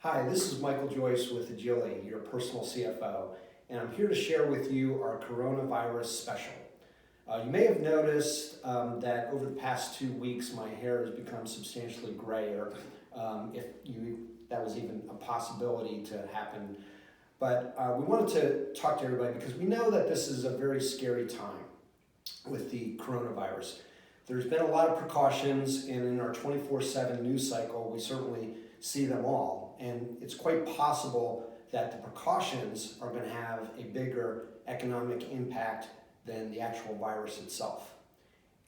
Hi, this is Michael Joyce with Agili, your personal CFO, and I'm here to share with you our coronavirus special. You may have noticed that over the past 2 weeks my hair has become substantially grayer, that was even a possibility to happen. But we wanted to talk to everybody because we know that this is a very scary time with the coronavirus. There's been a lot of precautions, and in our 24/7 news cycle, we certainly see them all. And it's quite possible that the precautions are going to have a bigger economic impact than the actual virus itself.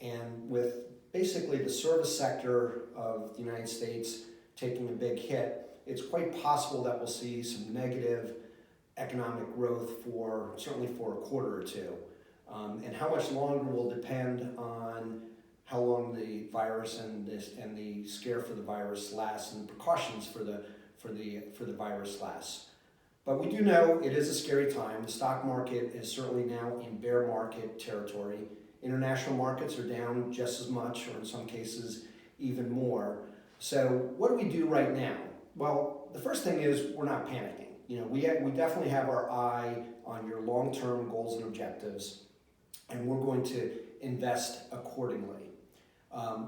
And with basically the service sector of the United States taking a big hit, it's quite possible that we'll see some negative economic growth certainly for a quarter or two. And how much longer will depend on how long the virus and the scare for the virus lasts and the precautions for the virus lasts. But we do know it is a scary time. The stock market is certainly now in bear market territory. International markets are down just as much, or in some cases even more. So what do we do right now? Well, the first thing is we're not panicking. We definitely have our eye on your long-term goals and objectives, and we're going to invest accordingly.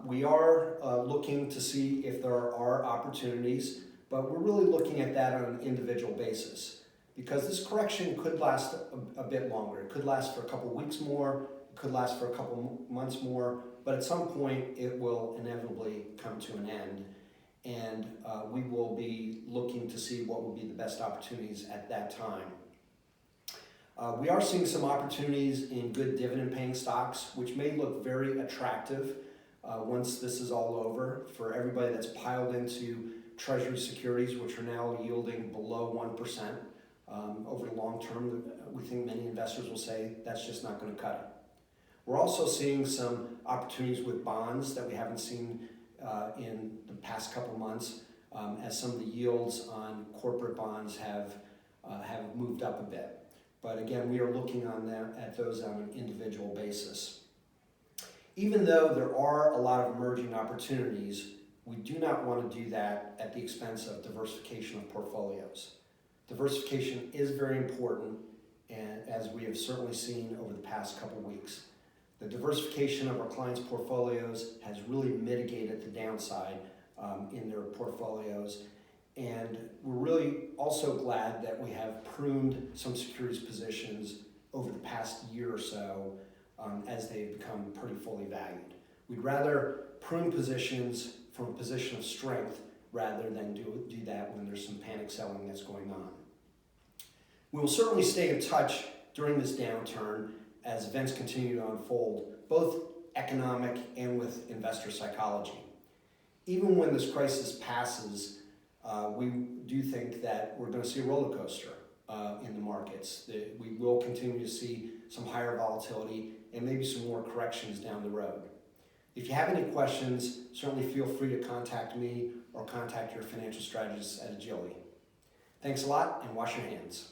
We are looking to see if there are opportunities, but we're really looking at that on an individual basis because this correction could last a bit longer. It could last for a couple weeks more, it could last for a couple months more, but at some point it will inevitably come to an end, and we will be looking to see what will be the best opportunities at that time. We are seeing some opportunities in good dividend-paying stocks, which may look very attractive once this is all over for everybody that's piled into Treasury securities, which are now yielding below 1%. Over the long term, we think many investors will say that's just not going to cut it. We're also seeing some opportunities with bonds that we haven't seen in the past couple months, as some of the yields on corporate bonds have moved up a bit. But again, we are looking at those on an individual basis. Even though there are a lot of emerging opportunities, we do not want to do that at the expense of diversification of portfolios. Diversification is very important, and as we have certainly seen over the past couple weeks. The diversification of our clients' portfolios has really mitigated the downside in their portfolios, and we're really also glad that we have pruned some securities positions over the past year or so as they've become pretty fully valued. We'd rather prune positions from a position of strength rather than do that when there's some panic selling that's going on. We will certainly stay in touch during this downturn as events continue to unfold, both economic and with investor psychology. Even when this crisis passes, we do think that we're going to see a roller coaster in the markets. We will continue to see some higher volatility and maybe some more corrections down the road. If you have any questions, certainly feel free to contact me or contact your financial strategist at Agili. Thanks a lot, and wash your hands.